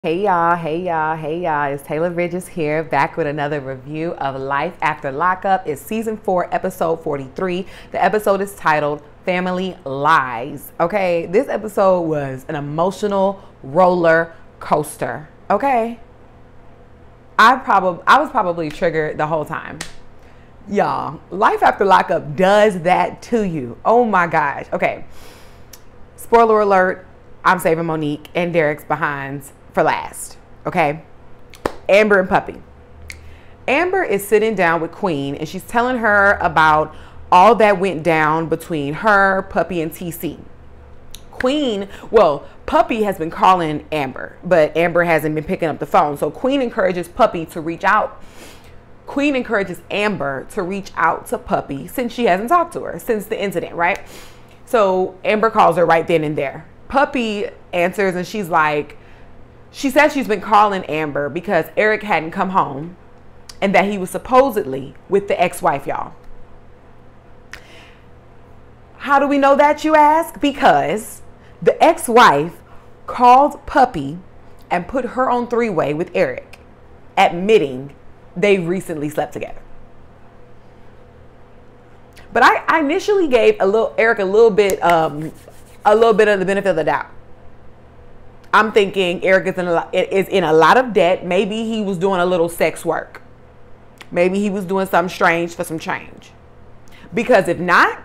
Hey y'all, it's Taylor Bridges here, back with another review of Life After Lockup. It's season 4, episode 43. The episode is titled Family Lies. Okay, this episode was an emotional roller coaster. Okay, I was probably triggered the whole time. Y'all, Life After Lockup does that to you. Oh my gosh. Okay, spoiler alert, I'm saving Monique and Derek's behinds for last. Okay, Amber and Puppy. Amber is sitting down with Queen and she's telling her about all that went down between her, Puppy, and TC. Puppy has been calling Amber, but Amber hasn't been picking up the phone. So Queen encourages Puppy to reach out. Queen encourages Amber to reach out to Puppy since she hasn't talked to her since the incident, right? So Amber calls her right then and there. Puppy answers and she's like, she says she's been calling Amber because Eric hadn't come home and that he was supposedly with the ex-wife, y'all. How do we know that, you ask? Because the ex-wife called Puppy and put her on three-way with Eric, admitting they recently slept together. But I initially gave Eric a little bit of the benefit of the doubt. I'm thinking Eric is in a lot of debt. Maybe he was doing a little sex work. Maybe he was doing something strange for some change. Because if not,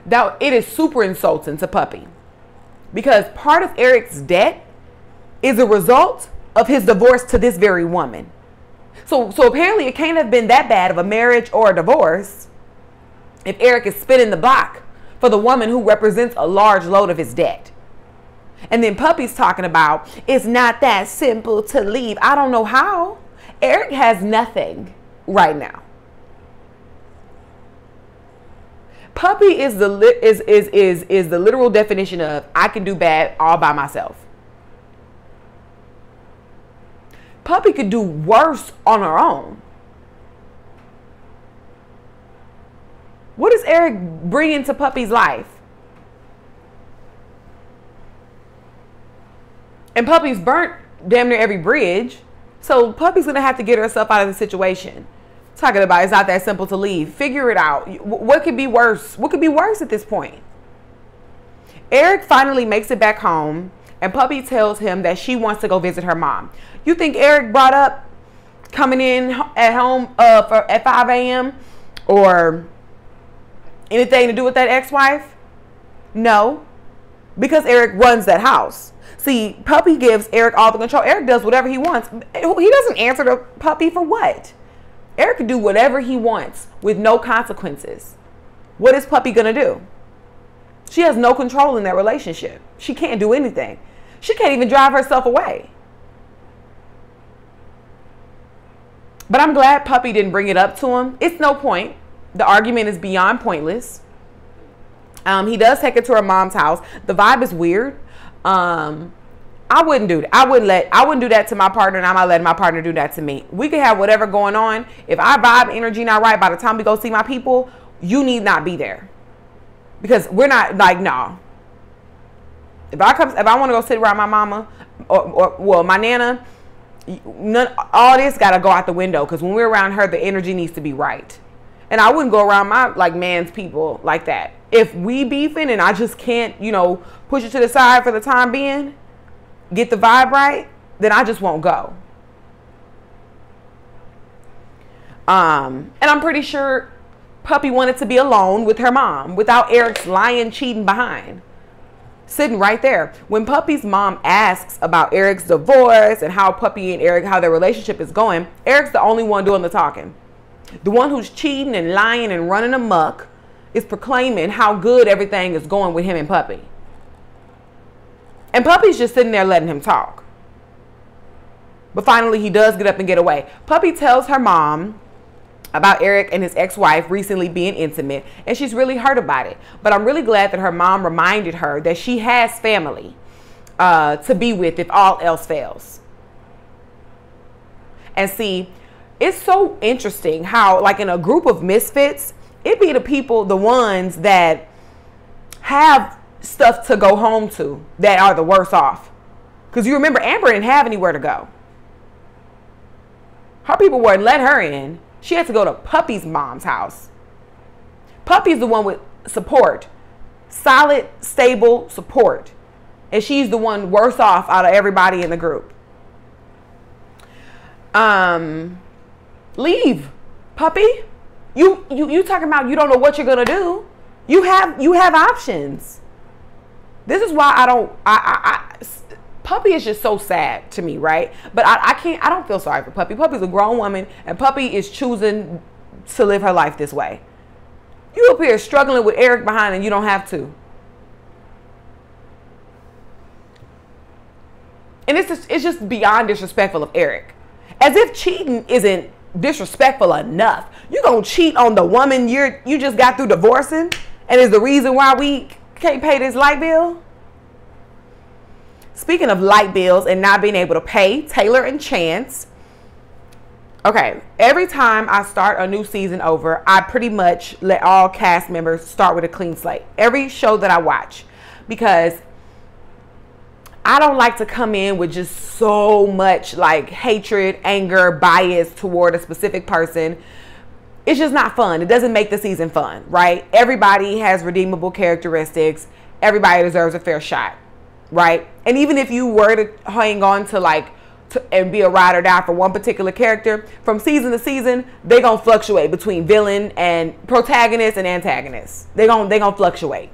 it is super insulting to Puppy. Because part of Eric's debt is a result of his divorce to this very woman. So apparently it can't have been that bad of a marriage or a divorce if Eric is spinning the block for the woman who represents a large load of his debt. And then Puppy's talking about, it's not that simple to leave. I don't know how. Eric has nothing right now. Puppy is the literal definition of I can do bad all by myself. Puppy could do worse on her own. What does Eric bring into Puppy's life? And Puppy's burnt damn near every bridge. So Puppy's going to have to get herself out of the situation. Talking about it's not that simple to leave. Figure it out. What could be worse? What could be worse at this point? Eric finally makes it back home and Puppy tells him that she wants to go visit her mom. You think Eric brought up coming in at home at 5 a.m. or anything to do with that ex-wife? No, because Eric runs that house. See, Puppy gives Eric all the control. Eric does whatever he wants. He doesn't answer to Puppy for what? Eric can do whatever he wants with no consequences. What is Puppy going to do? She has no control in that relationship. She can't do anything. She can't even drive herself away. But I'm glad Puppy didn't bring it up to him. It's no point. The argument is beyond pointless. He does take her to her mom's house. The vibe is weird. I wouldn't do that. I wouldn't do that to my partner, and I'm not letting my partner do that to me. We could have whatever going on. If our vibe energy not right, by the time we go see my people, you need not be there. Because we're not like, no. If I want to go sit around my mama or my nana, all this got to go out the window. Because when we're around her, the energy needs to be right. And I wouldn't go around my man's people like that. If we beefing and I just can't, push it to the side for the time being, get the vibe right, then I just won't go. And I'm pretty sure Puppy wanted to be alone with her mom without Eric's lying, cheating behind. Sitting right there. When Puppy's mom asks about Eric's divorce and how Puppy and Eric, how their relationship is going, Eric's the only one doing the talking. The one who's cheating and lying and running amok is proclaiming how good everything is going with him and Puppy. And Puppy's just sitting there letting him talk. But finally, he does get up and get away. Puppy tells her mom about Eric and his ex-wife recently being intimate, and she's really hurt about it. But I'm really glad that her mom reminded her that she has family to be with if all else fails. And see, it's so interesting how, like in a group of misfits, it be the ones that have stuff to go home to that are the worse off. Because you remember, Amber didn't have anywhere to go. Her people wouldn't let her in. She had to go to Puppy's mom's house. Puppy's the one with support. Solid, stable support. And she's the one worse off out of everybody in the group. Leave, Puppy. You talking about you don't know what you're gonna do. You have options. This is why Puppy is just so sad to me, right? But I don't feel sorry for Puppy. Puppy's a grown woman, and Puppy is choosing to live her life this way. You up here struggling with Eric behind, and you don't have to. And it's just beyond disrespectful of Eric. As if cheating isn't disrespectful enough. You gonna cheat on the woman you just got through divorcing, and is the reason why we can't pay this light bill? Speaking of light bills and not being able to pay, Taylor and Chance. Okay, every time I start a new season over, I pretty much let all cast members start with a clean slate. Every show that I watch, because I don't like to come in with just so much like hatred, anger, bias toward a specific person. It's just not fun. It doesn't make the season fun, right? Everybody has redeemable characteristics. Everybody deserves a fair shot, right? And even if you were to hang on to and be a ride or die for one particular character, from season to season, they're going to fluctuate between villain and protagonist and antagonist. They're gonna fluctuate.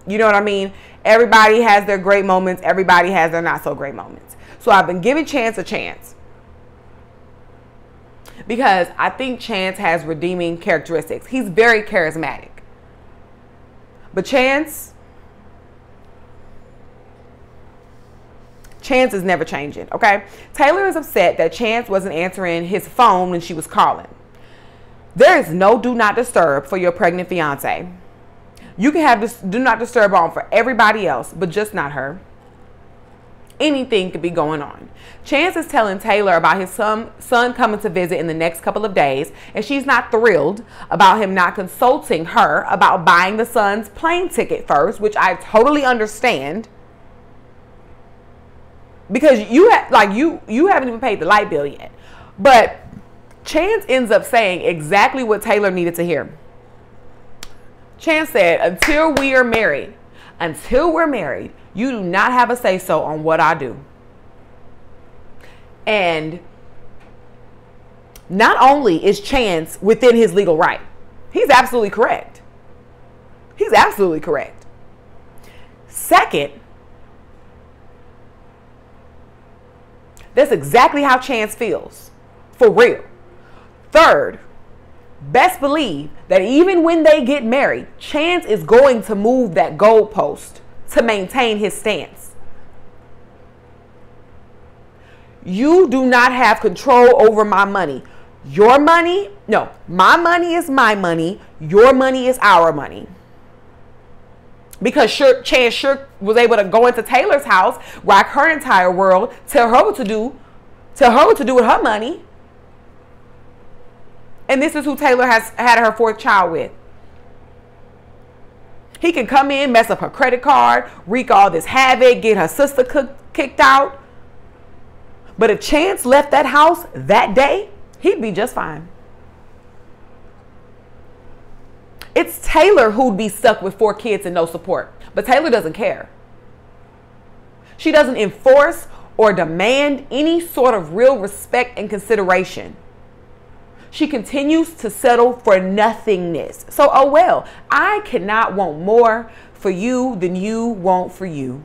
You know what I mean? Everybody has their great moments. Everybody has their not so great moments. So I've been giving Chance a chance, because I think Chance has redeeming characteristics. He's very charismatic. But Chance is never changing, okay? Taylor is upset that Chance wasn't answering his phone when she was calling. There is no do not disturb for your pregnant fiance. You can have this do not disturb on for everybody else, but just not her. Anything could be going on. Chance is telling Taylor about his son coming to visit in the next couple of days, and she's not thrilled about him not consulting her about buying the son's plane ticket first, which I totally understand. Because you haven't even paid the light bill yet. But Chance ends up saying exactly what Taylor needed to hear. Chance said, until we're married, you do not have a say-so on what I do. And not only is Chance within his legal right, he's absolutely correct. He's absolutely correct. Second, that's exactly how Chance feels. For real. Third, best believe that even when they get married, Chance is going to move that goalpost to maintain his stance. You do not have control over my money. Your money, no, my money is my money. Your money is our money. Because Chance sure was able to go into Taylor's house, rock her entire world, tell her what to do with her money. And this is who Taylor has had her fourth child with. He can come in, mess up her credit card, wreak all this havoc, get her sister kicked out. But if Chance left that house that day, he'd be just fine. It's Taylor who'd be stuck with 4 kids and no support. But Taylor doesn't care. She doesn't enforce or demand any sort of real respect and consideration. She continues to settle for nothingness. So, oh well, I cannot want more for you than you want for you.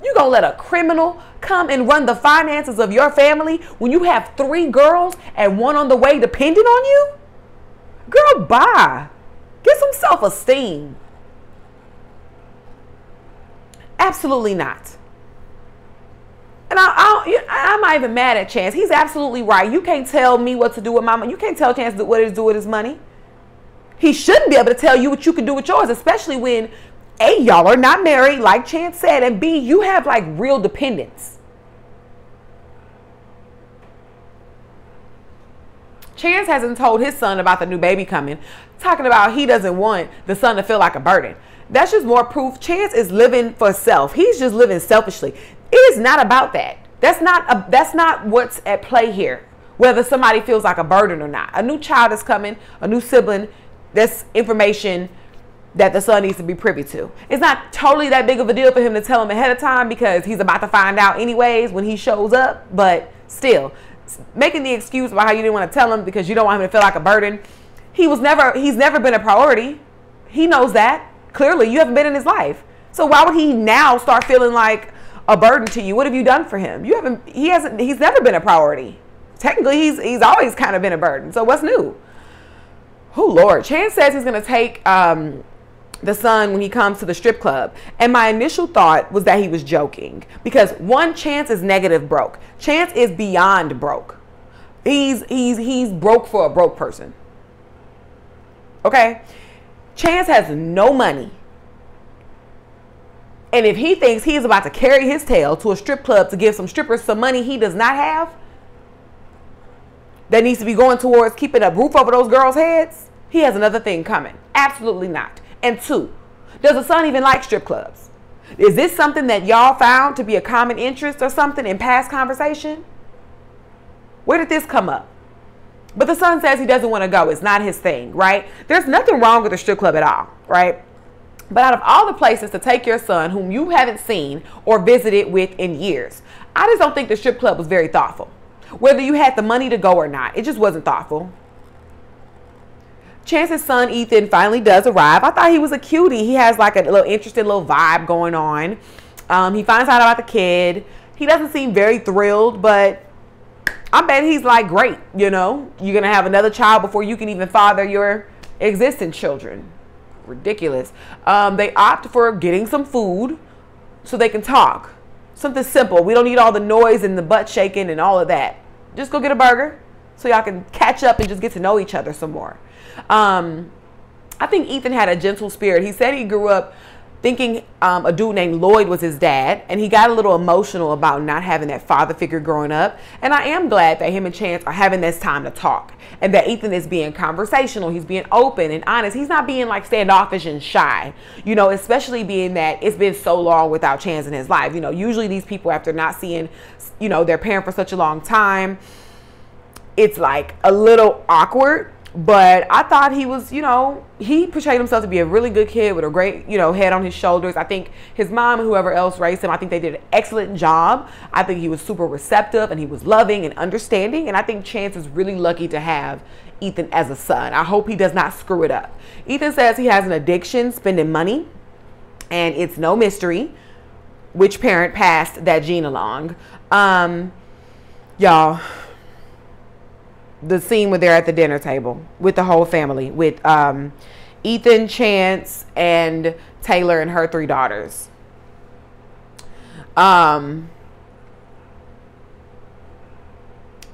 You gonna let a criminal come and run the finances of your family when you have 3 girls and 1 on the way depending on you? Girl, bye. Get some self-esteem. Absolutely not. And I'm not even mad at Chance. He's absolutely right. You can't tell me what to do with my money. You can't tell Chance what to do with his money. He shouldn't be able to tell you what you can do with yours, especially when A, y'all are not married, like Chance said, and B, you have like real dependents. Chance hasn't told his son about the new baby coming, talking about he doesn't want the son to feel like a burden. That's just more proof. Chance is living for self. He's just living selfishly. It is not about that. That's not what's at play here. Whether somebody feels like a burden or not. A new child is coming, a new sibling. That's information that the son needs to be privy to. It's not totally that big of a deal for him to tell him ahead of time because he's about to find out anyways when he shows up. But still, making the excuse about how you didn't want to tell him because you don't want him to feel like a burden. He's never been a priority. He knows that. Clearly, you haven't been in his life. So why would he now start feeling like a burden to you? What have you done for him? He's never been a priority. Technically, he's always kind of been a burden. So what's new? Oh, Lord. Chance says he's going to take the son when he comes to the strip club. And my initial thought was that he was joking. Because one, Chance is negative broke. Chance is beyond broke. He's broke for a broke person. Okay? Chance has no money. And if he thinks he's about to carry his tail to a strip club to give some strippers some money he does not have, that needs to be going towards keeping a roof over those girls' heads, he has another thing coming. Absolutely not. And two, does the son even like strip clubs? Is this something that y'all found to be a common interest or something in past conversation? Where did this come up? But the son says he doesn't want to go. It's not his thing, right? There's nothing wrong with a strip club at all, right? But out of all the places to take your son whom you haven't seen or visited with in years, I just don't think the strip club was very thoughtful. Whether you had the money to go or not, it just wasn't thoughtful. Chance's son, Ethan, finally does arrive. I thought he was a cutie. He has like a little interesting little vibe going on. He finds out about the kid. He doesn't seem very thrilled, but I bet he's like, great, you know. You're going to have another child before you can even father your existing children. Ridiculous. They opt for getting some food so they can talk. Something simple. We don't need all the noise and the butt shaking and all of that. Just go get a burger so y'all can catch up and just get to know each other some more. I think Ethan had a gentle spirit. He said he grew up thinking a dude named Lloyd was his dad, and he got a little emotional about not having that father figure growing up. And I am glad that him and Chance are having this time to talk, and that Ethan is being conversational. He's being open and honest. He's not being like standoffish and shy, you know, especially being that it's been so long without Chance in his life. You know, usually these people, after not seeing, you know, their parent for such a long time, it's like a little awkward. But I thought he was, you know, he portrayed himself to be a really good kid with a great, you know, head on his shoulders. I think his mom and whoever else raised him, I think they did an excellent job. I think he was super receptive and he was loving and understanding. And I think Chance is really lucky to have Ethan as a son. I hope he does not screw it up. Ethan says he has an addiction, spending money, and it's no mystery which parent passed that gene along. Y'all, the scene where they're at the dinner table with the whole family, with Ethan, Chance, and Taylor and her 3 daughters. They're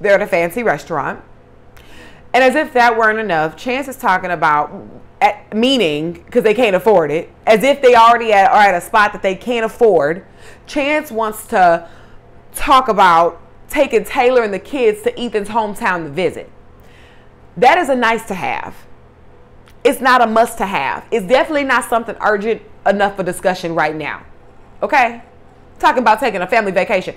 at a fancy restaurant. And as if that weren't enough, Chance is talking about, meaning, because they can't afford it, as if they already are at a spot that they can't afford. Chance wants to talk about taking Taylor and the kids to Ethan's hometown to visit. That is a nice to have. It's not a must to have. It's definitely not something urgent enough for discussion right now. Okay? Talking about taking a family vacation.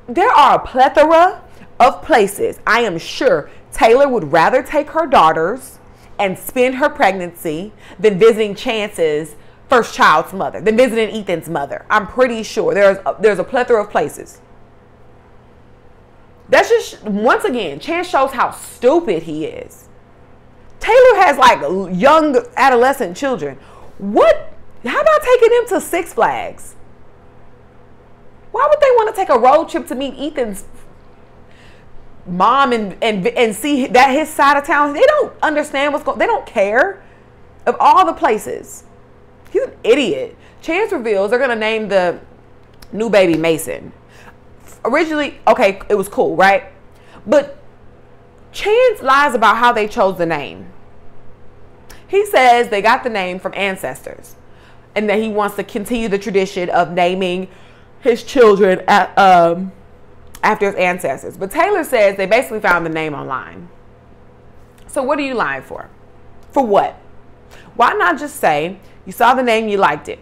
There are a plethora of places I am sure Taylor would rather take her daughters and spend her pregnancy than visiting Chance's first child's mother, than visiting Ethan's mother. I'm pretty sure there's a plethora of places. That's just, once again, Chance shows how stupid he is. Taylor has like young adolescent children. What? How about taking them to Six Flags? Why would they want to take a road trip to meet Ethan's mom and see that his side of town? They don't understand what's going on. They don't care. Of all the places. He's an idiot. Chance reveals they're going to name the new baby Mason. Originally, okay, it was cool, right? But Chance lies about how they chose the name. He says they got the name from ancestors and that he wants to continue the tradition of naming his children after his ancestors. But Taylor says they basically found the name online. So what are you lying for? For what? Why not just say you saw the name, you liked it?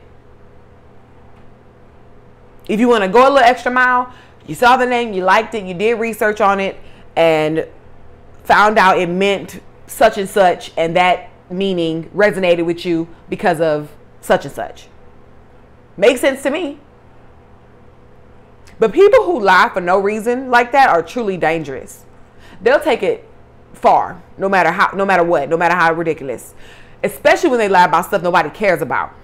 If you want to go a little extra mile, you saw the name, you liked it, you did research on it, and found out it meant such and such, and that meaning resonated with you because of such and such. Makes sense to me. But people who lie for no reason like that are truly dangerous. They'll take it far, no matter how ridiculous. Especially when they lie about stuff nobody cares about.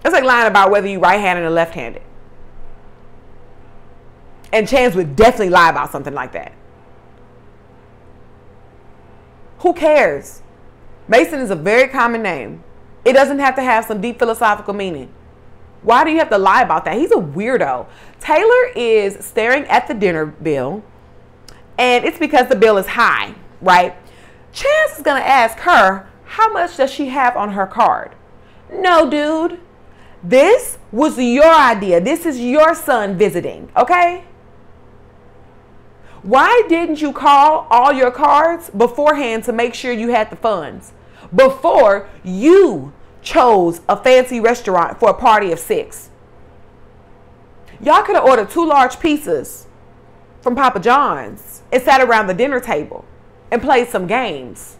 It's like lying about whether you right-handed or left-handed. And Chance would definitely lie about something like that. Who cares? Mason is a very common name. It doesn't have to have some deep philosophical meaning. Why do you have to lie about that? He's a weirdo. Taylor is staring at the dinner bill, and it's because the bill is high, right? Chance is going to ask her, how much does she have on her card? No, dude. This was your idea. This is your son visiting, okay? Why didn't you call all your cards beforehand to make sure you had the funds before you chose a fancy restaurant for a party of 6? Y'all could have ordered 2 large pizzas from Papa John's and sat around the dinner table and played some games.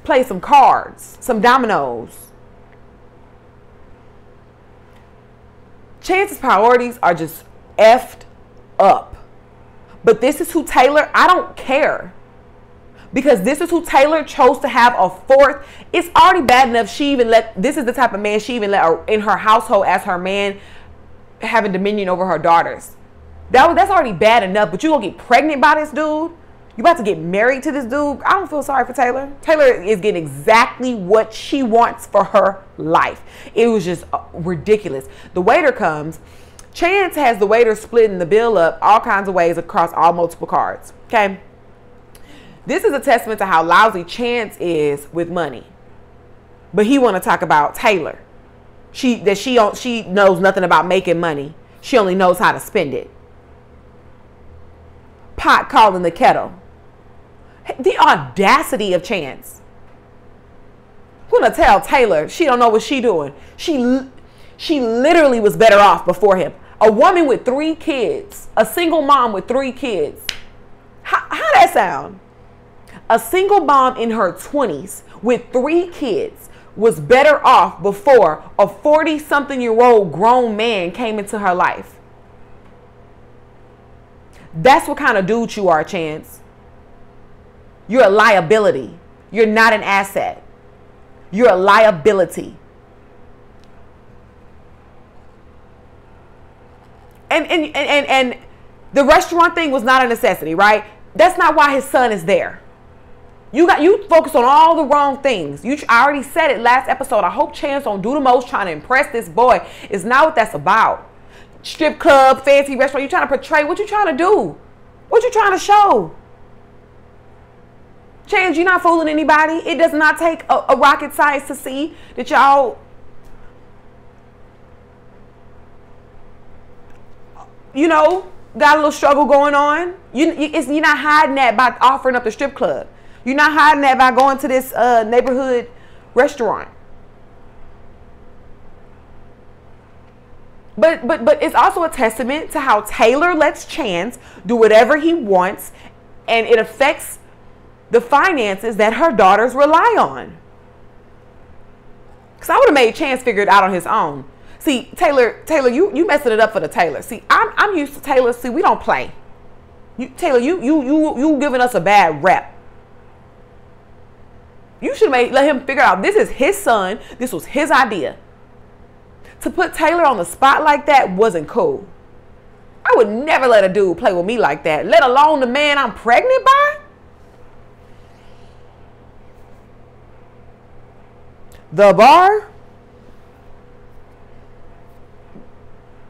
Play some cards, some dominoes. Chance's priorities are just effed up. But this is who Taylor, I don't care. Because this is who Taylor chose to have a 4th. It's already bad enough this is the type of man she even let in her household as her man having dominion over her daughters. That's already bad enough, but you gonna get pregnant by this dude? You about to get married to this dude? I don't feel sorry for Taylor. Taylor is getting exactly what she wants for her life. It was just ridiculous. The waiter comes. Chance has the waiter splitting the bill up all kinds of ways across all multiple cards. Okay? This is a testament to how lousy Chance is with money. But he want to talk about Taylor. She knows nothing about making money. She only knows how to spend it. Pot calling the kettle. The audacity of Chance. I'm gonna tell Taylor she don't know what she doing. She literally was better off before him. A woman with 3 kids, a single mom with 3 kids. How that sound? A single mom in her 20s with 3 kids was better off before a 40-something-year-old grown man came into her life. That's what kind of dude you are, Chance. You're a liability. You're not an asset. You're a liability. And the restaurant thing was not a necessity, right? That's not why his son is there. You focus on all the wrong things. I already said it last episode. I hope Chance don't do the most trying to impress this boy. It's not what that's about. Strip club, fancy restaurant. You trying to portray what you trying to do? What you trying to show? Chance, you're not fooling anybody. It does not take a rocket science to see that y'all, got a little struggle going on. You're not hiding that by offering up the strip club. You're not hiding that by going to this neighborhood restaurant. But it's also a testament to how Taylor lets Chance do whatever he wants, and it affects the finances that her daughters rely on. Because I would have made Chance figure it out on his own. See, Taylor, you messing it up for the Taylor. See, I'm used to Taylor. See, we don't play. Taylor, you giving us a bad rep. You should let him figure out this is his son. This was his idea. To put Taylor on the spot like that wasn't cool. I would never let a dude play with me like that, let alone the man I'm pregnant by. The bar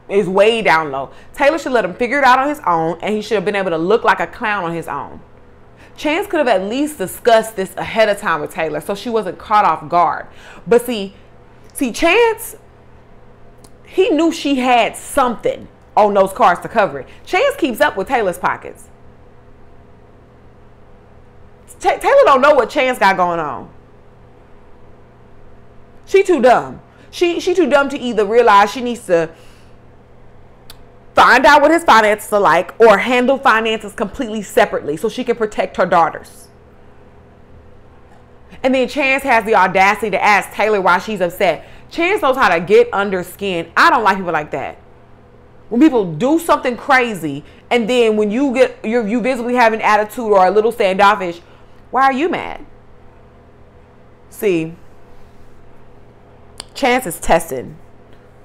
is way down low. Taylor should let him figure it out on his own, and he should have been able to look like a clown on his own. Chance could have at least discussed this ahead of time with Taylor so she wasn't caught off guard. But see, Chance, he knew she had something on those cards to cover it. Chance keeps up with Taylor's pockets. Taylor don't know what Chance got going on. She too dumb. She too dumb to either realize she needs to find out what his finances are like or handle finances completely separately so she can protect her daughters. And then Chance has the audacity to ask Taylor why she's upset. Chance knows how to get under skin. I don't like people like that. When people do something crazy and then when you visibly have an attitude or a little standoffish, why are you mad? See, Chance is testing.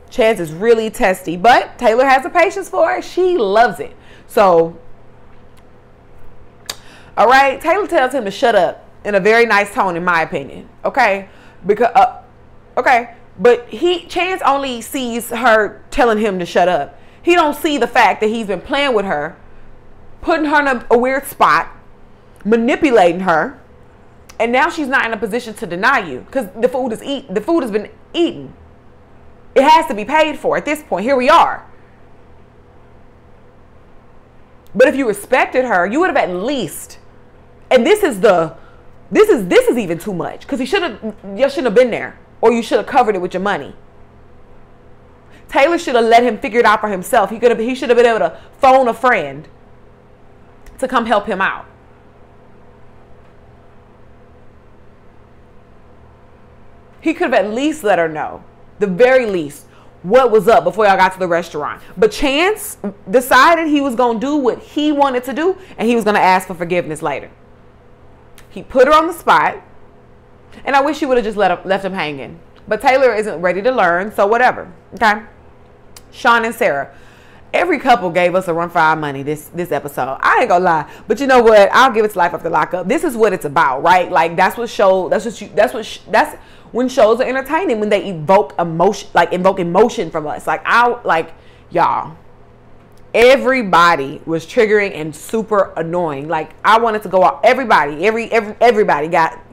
Chance is really testy, but Taylor has the patience for it. She loves it. So, all right, Taylor tells him to shut up in a very nice tone, in my opinion. Okay, because okay, but Chance only sees her telling him to shut up. He don't see the fact that he's been playing with her, putting her in a weird spot, manipulating her, and now she's not in a position to deny you because the food has been eaten. It has to be paid for at this point. Here we are. But if you respected her, you would have at least, and this is even too much because you shouldn't have been there, or you should have covered it with your money. Taylor should have let him figure it out for himself. He should have been able to phone a friend to come help him out. He could have at least let her know, the very least, what was up before y'all got to the restaurant. But Chance decided he was going to do what he wanted to do, and he was going to ask for forgiveness later. He put her on the spot, and I wish he would have just left him hanging. But Taylor isn't ready to learn, so whatever. Okay? Sean and Sarah. Every couple gave us a run for our money this episode. I ain't gonna lie, but you know what? I'll give it to Life After Lockup. This is what it's about, right? Like that's when shows are entertaining, when they evoke emotion from us. Y'all, everybody was triggering and super annoying. Like I wanted to go out. Everybody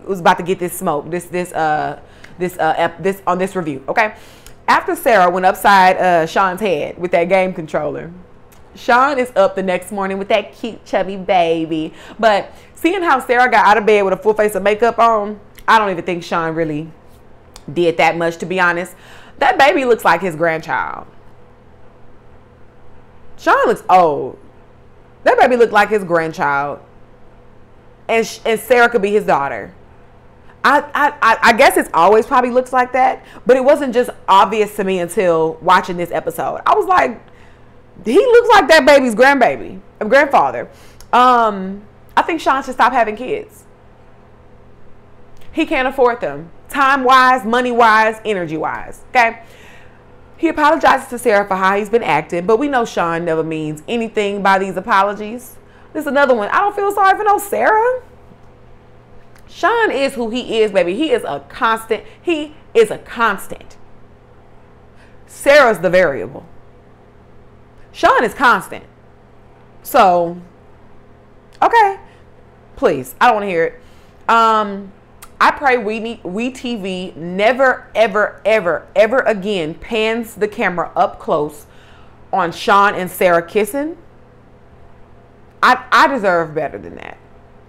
was about to get this smoke. This on this review. Okay. After Sarah went upside Sean's head with that game controller, Sean is up the next morning with that cute chubby baby. But seeing how Sarah got out of bed with a full face of makeup on, I don't even think Sean really did that much, to be honest. That baby looks like his grandchild. Sean looks old. That baby looked like his grandchild. And Sarah could be his daughter. I guess it's always probably looks like that, but it wasn't just obvious to me until watching this episode. I was like, he looks like that baby's grandfather. I think Sean should stop having kids. He can't afford them. Time-wise, money-wise, energy-wise. Okay? He apologizes to Sarah for how he's been acting, but we know Sean never means anything by these apologies. This is another one. I don't feel sorry for no Sarah. Sean is who he is, baby. He is a constant. He is a constant. Sarah's the variable. Sean is constant. So, okay. Please. I don't want to hear it. I pray we TV never, ever, ever, ever again pans the camera up close on Sean and Sarah kissing. I deserve better than that.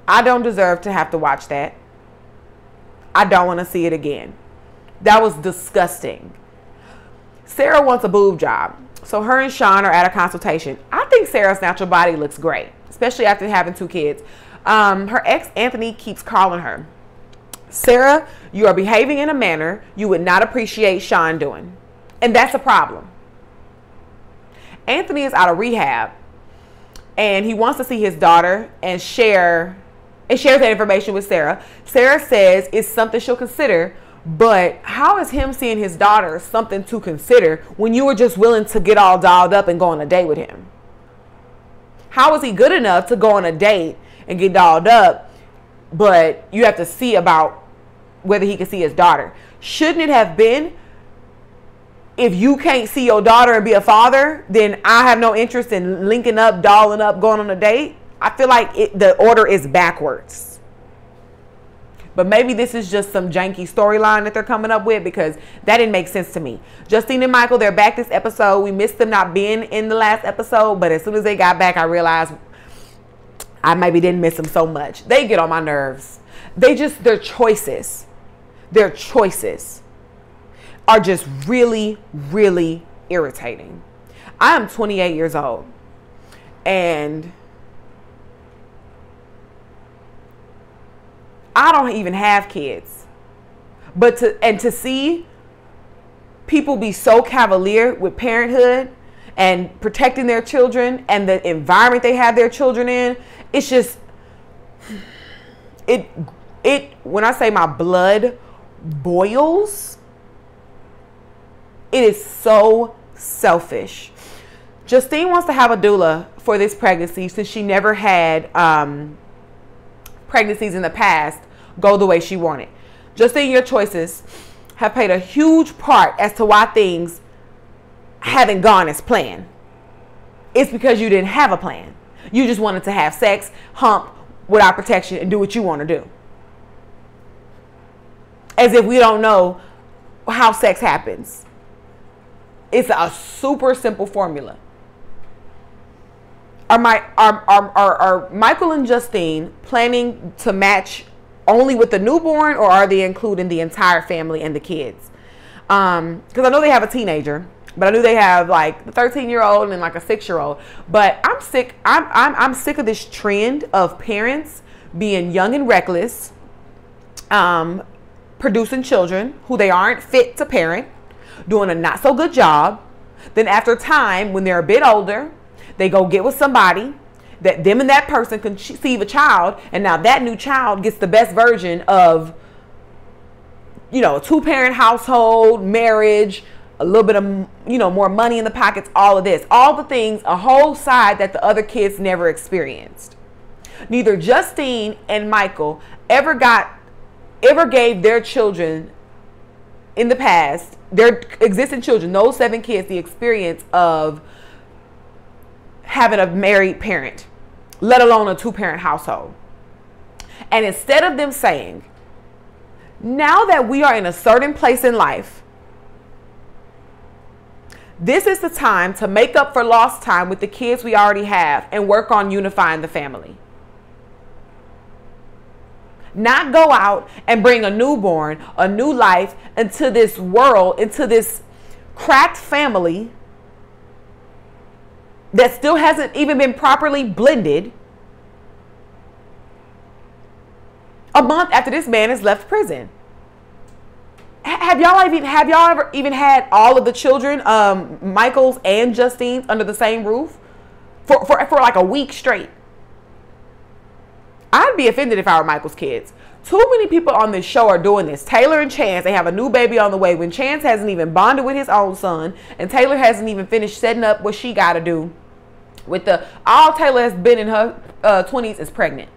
I don't deserve to have to watch that. I don't want to see it again. That was disgusting. Sarah wants a boob job. So her and Sean are at a consultation. I think Sarah's natural body looks great, especially after having 2 kids. Her ex, Anthony, keeps calling her, Sarah, you are behaving in a manner you would not appreciate Sean doing. And that's a problem. Anthony is out of rehab, and he wants to see his daughter and shares that information with Sarah. Sarah says it's something she'll consider, but how is him seeing his daughter something to consider when you were just willing to get all dolled up and go on a date with him? How is he good enough to go on a date and get dolled up, but you have to see about whether he can see his daughter? Shouldn't it have been, if you can't see your daughter and be a father, then I have no interest in linking up, dolling up, going on a date? I feel like the order is backwards. But maybe this is just some janky storyline that they're coming up with, because that didn't make sense to me. Justine and Michael, they're back this episode. We missed them not being in the last episode, but as soon as they got back, I realized I maybe didn't miss them so much. They get on my nerves. Their choices. are just really, really irritating. I am 28 years old, and I don't even have kids. But to see people be so cavalier with parenthood and protecting their children and the environment they have their children in, it's just, when I say my blood boils, it is so selfish. Justine wants to have a doula for this pregnancy since she never had pregnancies in the past go the way she wanted. Justine, your choices have played a huge part as to why things haven't gone as planned. It's because you didn't have a plan. You just wanted to have sex, hump without protection, and do what you want to do. As if we don't know how sex happens. It's a super simple formula. Are Michael and Justine planning to match only with the newborn, or are they including the entire family and the kids? Because I know they have a teenager, but I knew they have like a 13-year-old and like a 6-year-old. But I'm sick. I'm sick of this trend of parents being young and reckless, producing children who they aren't fit to parent, doing a not so good job. Then after time, when they're a bit older, they go get with somebody that them and that person conceive a child, and now that new child gets the best version of, you know, a 2-parent household, marriage, a little bit of, you know, more money in the pockets, all of this, all the things, a whole side that the other kids never experienced. Neither Justine and Michael ever gave their children in the past, their existing children, those 7 kids, the experience of having a married parent, let alone a 2-parent household. And instead of them saying, now that we are in a certain place in life, this is the time to make up for lost time with the kids we already have and work on unifying the family. Not go out and bring a newborn, a new life into this world, into this cracked family that still hasn't even been properly blended a month after this man has left prison. Have y'all ever even had all of the children, Michael's and Justine's, under the same roof for like a week straight? I'd be offended if I were Michael's kids. Too many people on this show are doing this. Taylor and Chance, they have a new baby on the way when Chance hasn't even bonded with his own son, and Taylor hasn't even finished setting up what she got to do with all Taylor has been in her 20s is pregnant.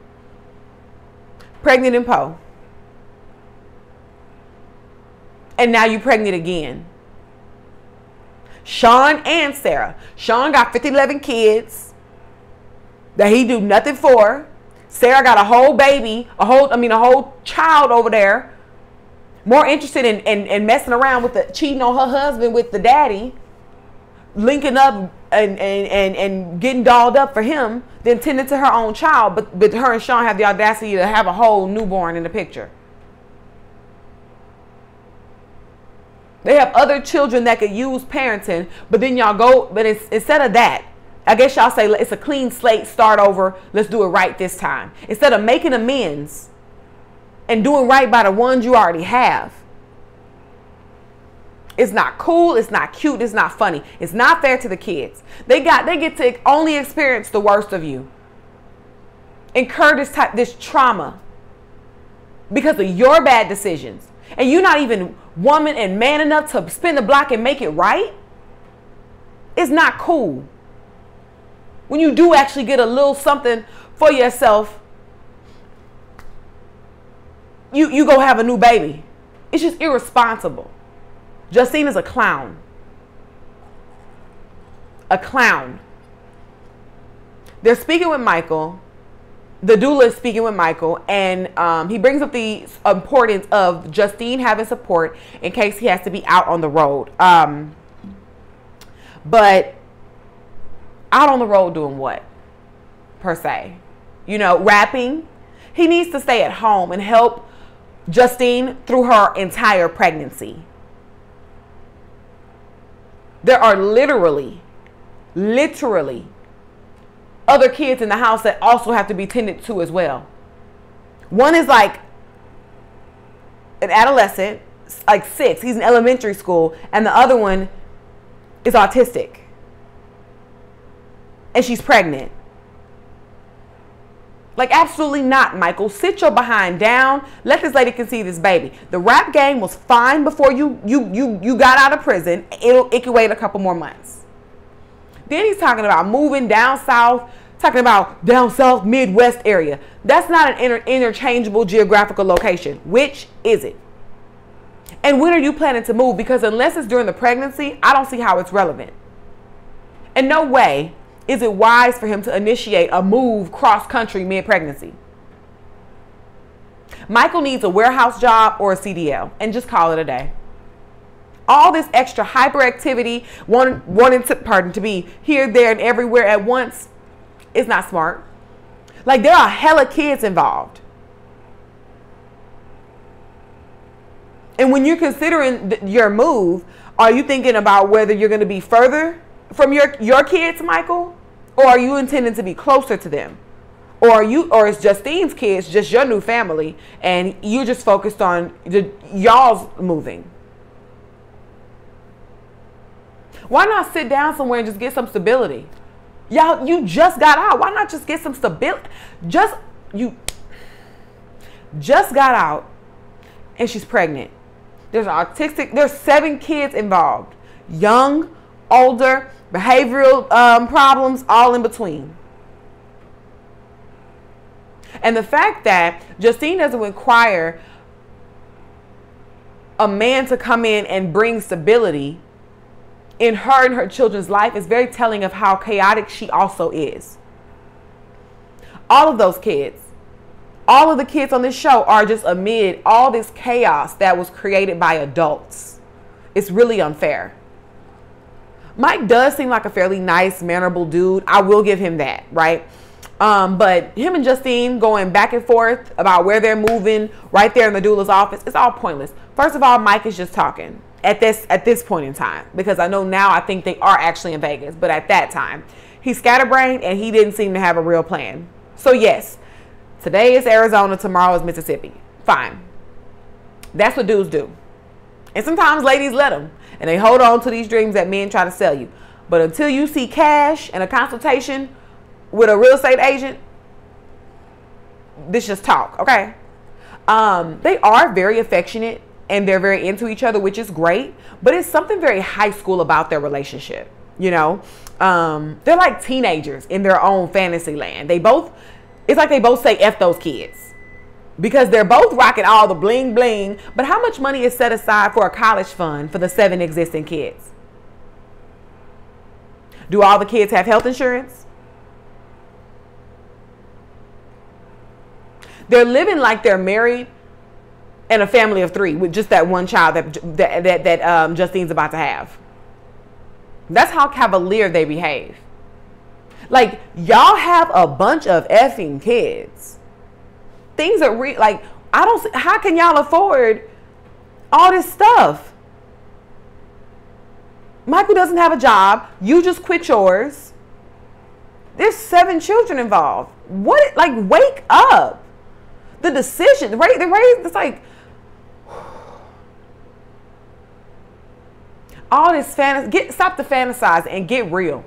Pregnant in Poe. And now you pregnant again. Sean and Sarah. Sean got 11 kids that he do nothing for. Sarah got a whole baby, a whole child over there, more interested in messing around with cheating on her husband with the daddy, linking up and getting dolled up for him than tending to her own child. But her and Sean have the audacity to have a whole newborn in the picture. They have other children that could use parenting, but then y'all go, but instead of that, I guess y'all say it's a clean slate, start over, let's do it right this time. Instead of making amends and doing right by the ones you already have. It's not cool, it's not cute, it's not funny. It's not fair to the kids. They get to only experience the worst of you. Incur this trauma because of your bad decisions. And you're not even woman and man enough to spin the block and make it right. It's not cool. When you do actually get a little something for yourself, you go have a new baby. It's just irresponsible. Justine is a clown. A clown. They're speaking with Michael. The doula is speaking with Michael, and he brings up the importance of Justine having support in case he has to be out on the road. But out on the road doing what, per se? You know, rapping. He needs to stay at home and help Justine through her entire pregnancy. There are literally other kids in the house that also have to be tended to as well. One is like an adolescent, like 6. He's in elementary school. And the other one is autistic. And she's pregnant. Like, absolutely not, Michael. Sit your behind down. Let this lady conceive this baby. The rap game was fine before you got out of prison. It could wait a couple more months. Then he's talking about moving down south, talking about down south, Midwest area. That's not an interchangeable geographical location. Which is it? And when are you planning to move? Because unless it's during the pregnancy, I don't see how it's relevant. And no way is it wise for him to initiate a move cross-country mid-pregnancy. Michael needs a warehouse job or a CDL and just call it a day. All this extra hyperactivity, wanting to be here, there, and everywhere at once is not smart. Like, there are hella kids involved. And when you're considering your move, are you thinking about whether you're going to be further from your kids, Michael? Or are you intending to be closer to them? Or is Justine's kids just your new family and you're just focused on y'all's moving? Why not sit down somewhere and just get some stability? Y'all, you just got out. Why not just get some stability? You just got out and she's pregnant. There's 7 kids involved. Young, older, behavioral problems, all in between. And the fact that Justine doesn't require a man to come in and bring stability in her and her children's life is very telling of how chaotic she also is. All of those kids, all of the kids on this show are just amid all this chaos that was created by adults. It's really unfair. Mike does seem like a fairly nice, mannerable dude. I will give him that, right? But him and Justine going back and forth about where they're moving right there in the doula's office, it's all pointless. First of all, Mike is just talking at this point in time, because I know now I think they are actually in Vegas, but at that time he's scatterbrained and he didn't seem to have a real plan. So yes, today is Arizona, tomorrow is Mississippi. Fine. That's what dudes do. And sometimes ladies let them, and they hold on to these dreams that men try to sell you. But until you see cash and a consultation with a real estate agent, this just talk, okay? They are very affectionate and they're very into each other, which is great. But it's something very high school about their relationship, you know? They're like teenagers in their own fantasy land. It's like they both say F those kids. Because they're both rocking all the bling bling. But how much money is set aside for a college fund for the 7 existing kids? Do all the kids have health insurance? They're living like they're married and a family of 3 with just that one child that Justine's about to have. That's how cavalier they behave. Like, y'all have a bunch of effing kids. Things are like, I don't see, how can y'all afford all this stuff? Michael doesn't have a job. You just quit yours. There's 7 children involved. What, like, wake up. The decision, right? It's like, all this fantasy, stop the fantasize and get real.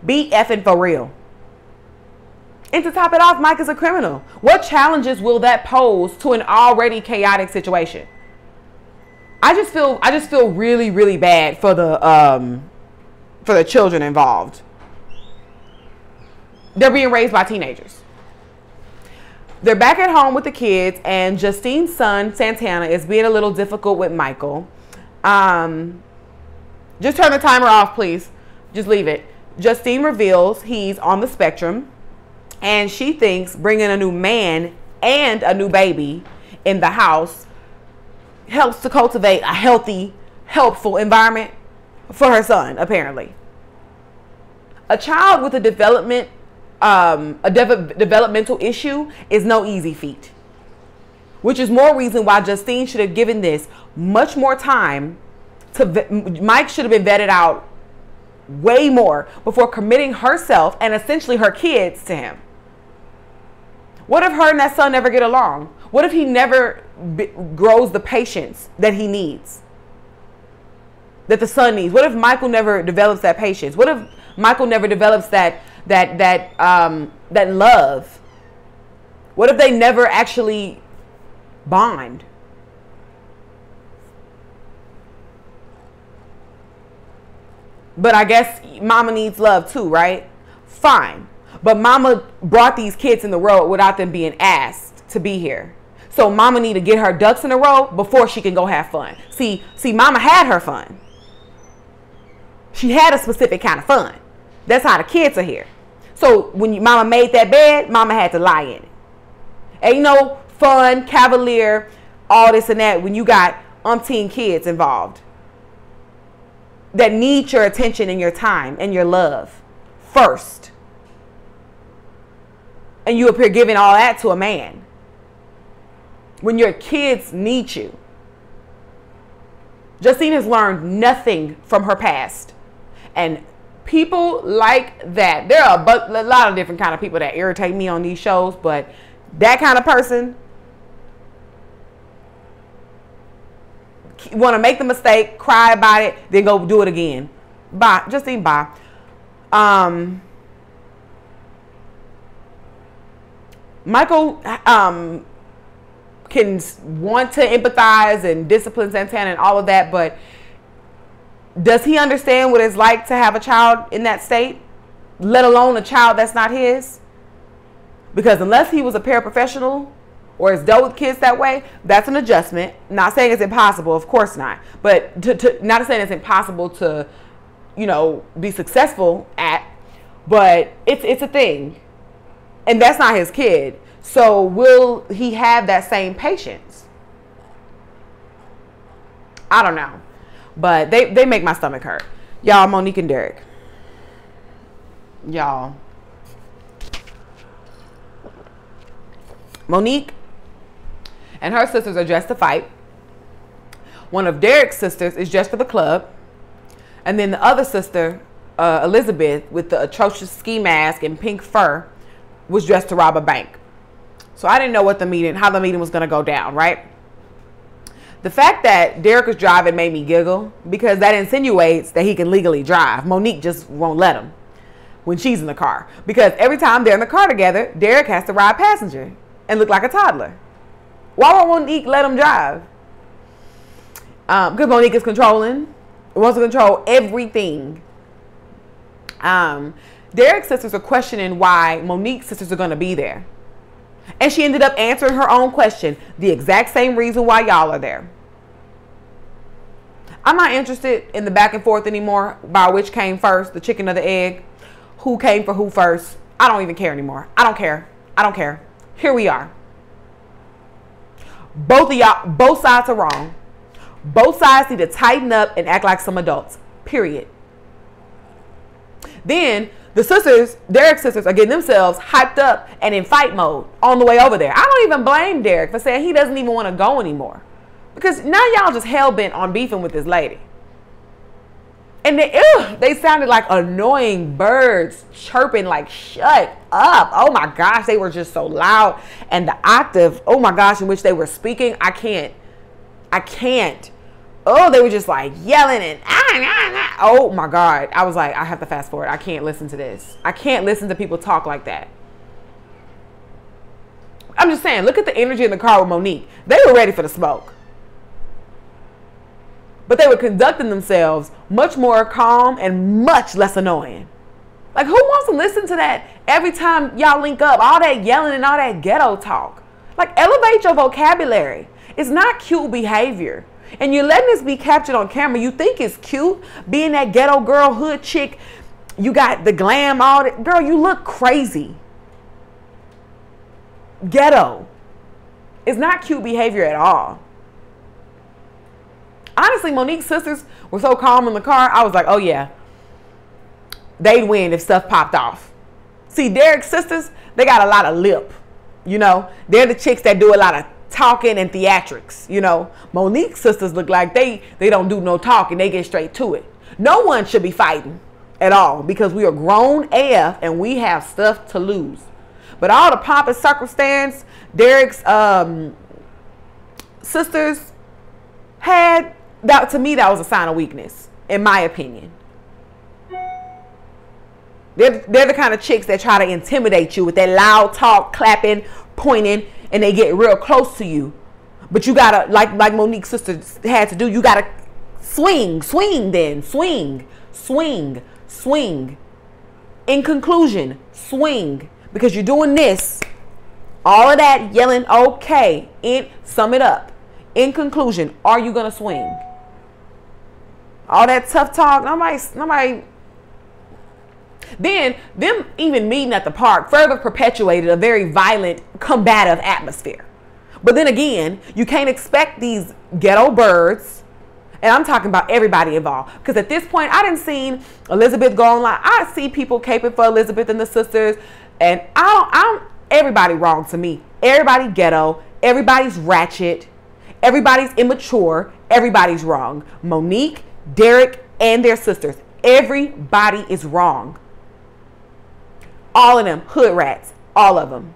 Be effing for real. And to top it off, Mike is a criminal. What challenges will that pose to an already chaotic situation? I just feel really, really bad for the children involved. They're being raised by teenagers. They're back at home with the kids, and Justine's son, Santana, is being a little difficult with Michael. Just turn the timer off, please. Just leave it. Justine reveals he's on the spectrum, and she thinks bringing a new man and a new baby in the house helps to cultivate a healthy, helpful environment for her son, apparently. A child with a developmental issue is no easy feat, which is more reason why Justine should have given this much more time Mike should have been vetted out way more before committing herself and essentially her kids to him. What if her and that son never get along? What if he never grows the patience that he needs, that the son needs? What if Michael never develops that patience? What if Michael never develops that love? What if they never actually bond? But I guess mama needs love too, right? Fine. But mama brought these kids in the world without them being asked to be here. So mama need to get her ducks in a row before she can go have fun. See, mama had her fun. She had a specific kind of fun. That's how the kids are here. So when mama made that bed, mama had to lie in it. Ain't no fun, cavalier, all this and that when you got umpteen kids involved that need your attention and your time and your love first. And you appear giving all that to a man when your kids need you. Justine has learned nothing from her past. And people like that, there are a lot of different kind of people that irritate me on these shows, but that kind of person want to make the mistake, cry about it, then go do it again. Bye. Justine, bye. Michael can want to empathize and discipline Santana and all of that, but does he understand what it's like to have a child in that state, let alone a child that's not his? Because unless he was a paraprofessional or has dealt with kids that way, that's an adjustment. Not saying it's impossible, of course not. But not saying it's impossible to, be successful at, but it's a thing. And that's not his kid. So will he have that same patience? I don't know. But they make my stomach hurt. Y'all, Monique and Derek. Y'all. Monique and her sisters are dressed to fight. One of Derek's sisters is dressed for the club. And then the other sister, Elizabeth, with the atrocious ski mask and pink fur, was dressed to rob a bank. So I didn't know how the meeting was going to go down, right? The fact that Derek was driving made me giggle because that insinuates that he can legally drive. Monique just won't let him when she's in the car. Because every time they're in the car together, Derek has to ride passenger and look like a toddler. Why won't Monique let him drive? Because Monique is controlling. Wants to control everything. Derek's sisters are questioning why Monique's sisters are going to be there. And she ended up answering her own question. The exact same reason why y'all are there. I'm not interested in the back and forth anymore about which came first, the chicken or the egg. Who came for who first. I don't even care anymore. I don't care. I don't care. Here we are. Both sides are wrong. Both sides need to tighten up and act like some adults. Period. Then the sisters, Derek's sisters, are getting themselves hyped up and in fight mode on the way over there. I don't even blame Derek for saying he doesn't even want to go anymore. Because now y'all just hell-bent on beefing with this lady. And they sounded like annoying birds chirping like, shut up. Oh my gosh, they were just so loud. And the octave, oh my gosh, in which they were speaking, I can't. Oh, they were just like yelling and oh my God. I was like, I have to fast forward. I can't listen to this. I can't listen to people talk like that. I'm just saying, look at the energy in the car with Monique. They were ready for the smoke. But they were conducting themselves much more calm and much less annoying. Like, who wants to listen to that every time y'all link up? All that yelling and all that ghetto talk. Like, elevate your vocabulary. It's not cute behavior. And you're letting this be captured on camera. You think it's cute being that ghetto girl, hood chick. You got the glam, all that. Girl, you look crazy. Ghetto. It's not cute behavior at all. Honestly, Monique's sisters were so calm in the car. I was like, oh yeah, they'd win if stuff popped off. See, Derek's sisters, they got a lot of lip. You know, they're the chicks that do a lot of talking and theatrics. You know, Monique's sisters look like they don't do no talking. They get straight to it. No one should be fighting at all because we are grown AF and we have stuff to lose. But all the pomp and circumstance Derek's sisters had, that to me, that was a sign of weakness, in my opinion. They're the kind of chicks that try to intimidate you with that loud talk, clapping, pointing, and they get real close to you. But you gotta, like Monique's sister had to do, you gotta swing. In conclusion, swing. Because you're doing this, all of that yelling, okay. Sum it up. In conclusion, are you gonna swing? All that tough talk, nobody. Then them even meeting at the park further perpetuated a very violent, combative atmosphere. But then again, you can't expect these ghetto birds, and I'm talking about everybody involved, because at this point, I didn't see Elizabeth go online. I see people caping for Elizabeth and the sisters, and everybody wrong to me. Everybody ghetto, everybody's ratchet, everybody's immature, everybody's wrong. Monique, Derek, and their sisters, everybody is wrong. All of them, hood rats, all of them.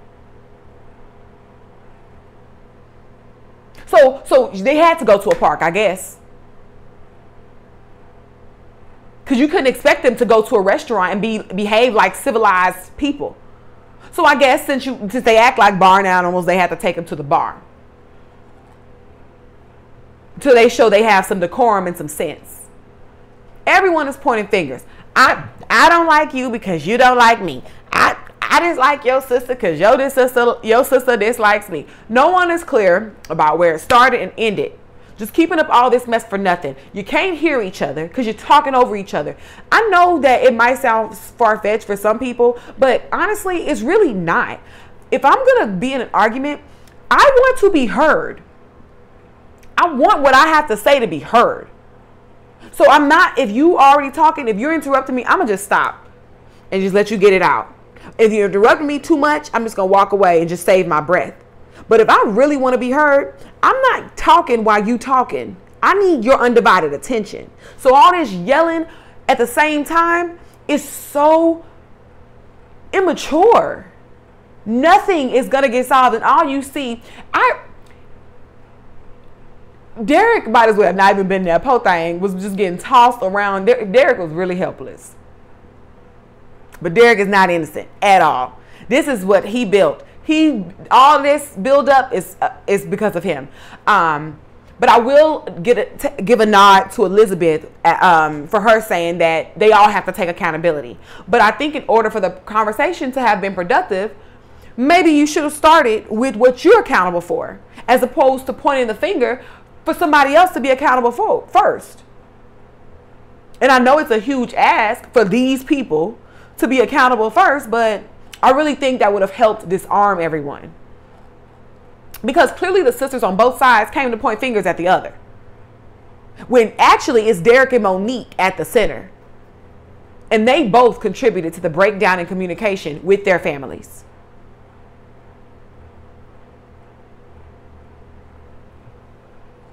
So they had to go to a park, I guess. Because you couldn't expect them to go to a restaurant and behave like civilized people. So I guess since they act like barn animals, they had to take them to the barn. Till they show they have some decorum and some sense. Everyone is pointing fingers. I don't like you because you don't like me. I dislike your sister because your sister dislikes me. No one is clear about where it started and ended. Just keeping up all this mess for nothing. You can't hear each other because you're talking over each other. I know that it might sound far-fetched for some people, but honestly, it's really not. If I'm going to be in an argument, I want to be heard. I want what I have to say to be heard. So I'm not, if you already talking, if you're interrupting me, I'm going to just stop and just let you get it out. If you're interrupting me too much, I'm just going to walk away and just save my breath. But if I really want to be heard, I'm not talking while you talking. I need your undivided attention. So all this yelling at the same time is so immature. Nothing is going to get solved. And all you see, Derek might as well have not even been there. Po thing was just getting tossed around. Derek was really helpless. But Derek is not innocent at all. This is what he built. All this build up is because of him. But I will give a nod to Elizabeth for her saying that they all have to take accountability. But I think in order for the conversation to have been productive, maybe you should have started with what you're accountable for, as opposed to pointing the finger for somebody else to be accountable for first. And I know it's a huge ask for these people to be accountable first, but I really think that would have helped disarm everyone. Because clearly the sisters on both sides came to point fingers at the other, when actually it's Derek and Monique at the center. And they both contributed to the breakdown in communication with their families.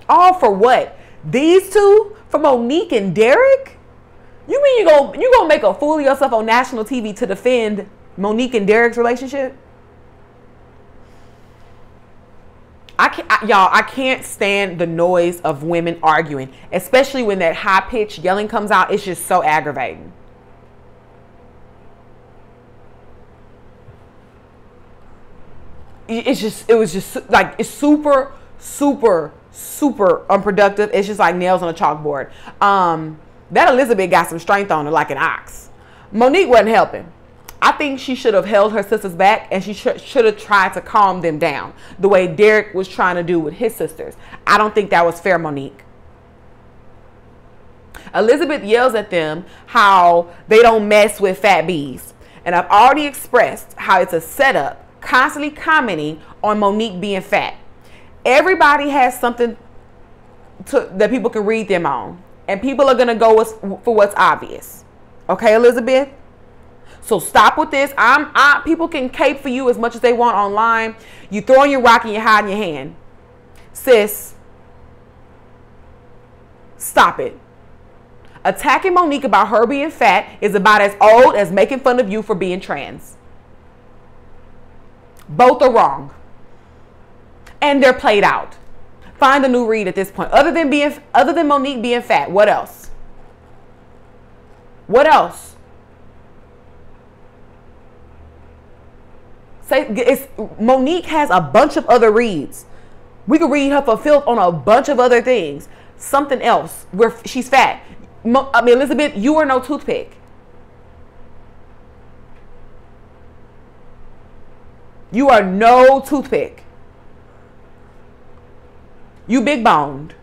All for what? These two? For Monique and Derek? You mean you gonna make a fool of yourself on national TV to defend Monique and Derek's relationship? I can't stand the noise of women arguing, especially when that high-pitched yelling comes out. It's just so aggravating. It's super, super, super unproductive. It's just like nails on a chalkboard. That Elizabeth got some strength on her like an ox. Monique wasn't helping. I think she should have held her sisters back, and she should have tried to calm them down the way Derek was trying to do with his sisters. I don't think that was fair, Monique. Elizabeth yells at them how they don't mess with fat bees. And I've already expressed how it's a setup, constantly commenting on Monique being fat. Everybody has something that people can read them on. And people are going to go for what's obvious. Okay, Elizabeth? So stop with this. People can cape for you as much as they want online. You throwing your rock and you hiding your hand. Sis, stop it. Attacking Monique about her being fat is about as old as making fun of you for being trans. Both are wrong. And they're played out. Find a new read at this point. Other than Monique being fat, what else? What else? Monique has a bunch of other reads. We could read her for filth on a bunch of other things. Something else where she's fat. Elizabeth, you are no toothpick. You are no toothpick. You big boned.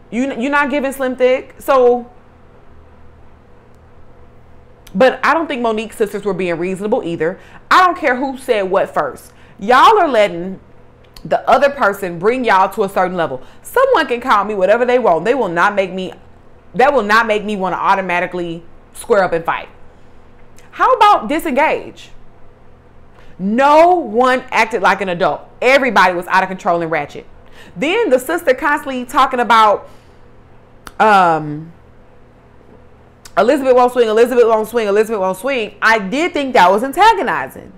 You're not giving slim thick. So, but I don't think Monique's sisters were being reasonable either. I don't care who said what first. Y'all are letting the other person bring y'all to a certain level. Someone can call me whatever they want. That will not make me want to automatically square up and fight. How about disengage? No one acted like an adult. Everybody was out of control and ratchet. Then the sister constantly talking about Elizabeth won't swing, Elizabeth won't swing, Elizabeth won't swing. I did think that was antagonizing.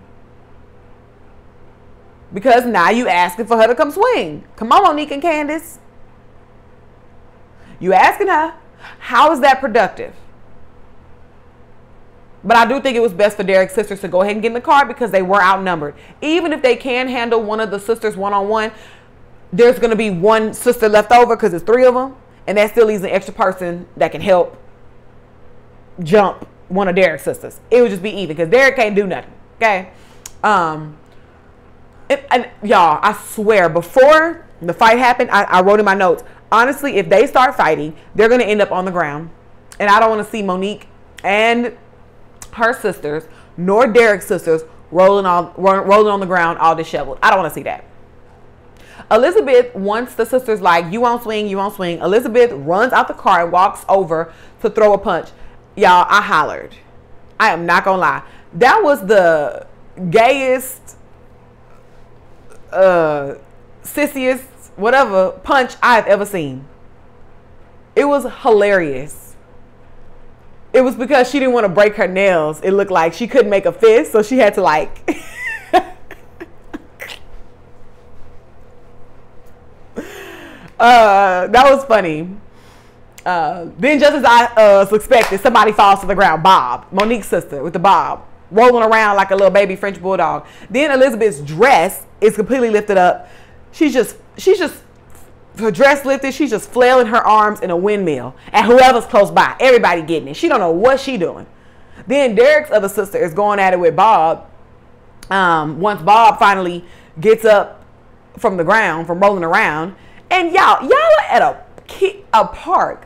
Because now you asking for her to come swing. Come on, Monique and Candace. You asking her. How is that productive? But I do think it was best for Derek's sisters to go ahead and get in the car because they were outnumbered. Even if they can handle one of the sisters one-on-one, there's going to be one sister left over because it's 3 of them. And that still leaves an extra person that can help jump one of Derek's sisters. It would just be even because Derek can't do nothing. Okay? And y'all, I swear, before the fight happened, I wrote in my notes, honestly, if they start fighting, they're going to end up on the ground. And I don't want to see Monique and her sisters, nor Derek's sisters, rolling on the ground all disheveled. I don't want to see that. Elizabeth, once the sister's like, you won't swing, you won't swing, Elizabeth runs out the car and walks over to throw a punch. Y'all, I hollered. I am not going to lie. That was the gayest, sissiest, whatever punch I've ever seen. It was hilarious. It was because she didn't want to break her nails. It looked like she couldn't make a fist, so she had to like that was funny. Then just as I suspected, somebody falls to the ground. Bob, Monique's sister with the bob, rolling around like a little baby French bulldog. Then Elizabeth's dress is completely lifted up. She's just her dress lifted. She's just flailing her arms in a windmill at whoever's close by. Everybody getting it. She don't know what she doing. Then Derek's other sister is going at it with Bob. Once Bob finally gets up from the ground, from rolling around. And y'all are at a park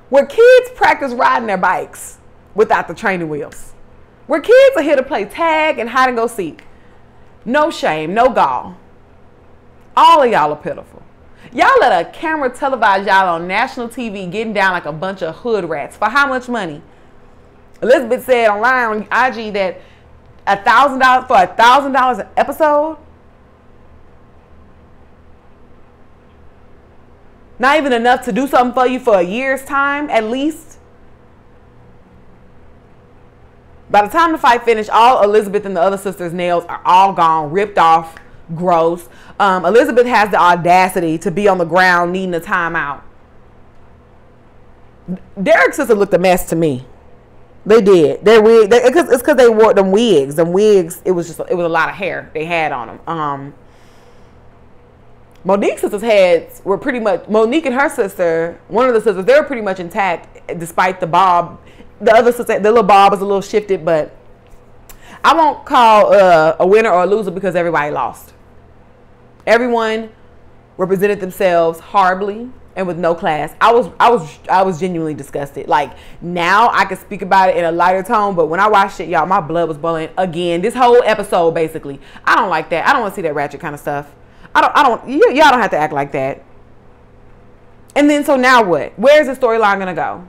where kids practice riding their bikes without the training wheels. Where kids are here to play tag and hide and go seek. No shame, no gall. All of y'all are pitiful. Y'all let a camera televise y'all on national TV getting down like a bunch of hood rats. For how much money? Elizabeth said online on IG that $1,000 for $1,000 an episode. Not even enough to do something for you for a year's time, at least. By the time the fight finished, all Elizabeth and the other sister's nails are all gone, ripped off, gross. Elizabeth has the audacity to be on the ground needing a timeout. Derek's sister looked a mess to me. They did. Their wig. It's because they wore them wigs. Them wigs. It was a lot of hair they had on them. Monique's sisters' heads were pretty much, Monique and her sister, one of the sisters, they were pretty much intact despite the bob. The other sister, the little bob was a little shifted, but I won't call a winner or a loser because everybody lost. Everyone represented themselves horribly and with no class. I was genuinely disgusted. Like, now I can speak about it in a lighter tone, but when I watched it, y'all, my blood was boiling again. This whole episode, basically. I don't like that. I don't want to see that ratchet kind of stuff. Y'all don't have to act like that. And then, so now what? Where's the storyline gonna go?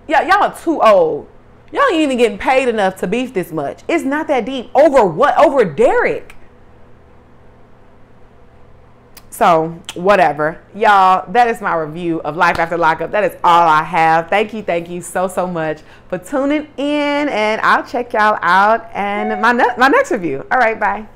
Yeah, y'all are too old. Y'all ain't even getting paid enough to beef this much. It's not that deep. Over what? Over Derek. So whatever, y'all, that is my review of Life After Lockup. That is all I have. Thank you so much for tuning in, and I'll check y'all out and my next review. All right, bye.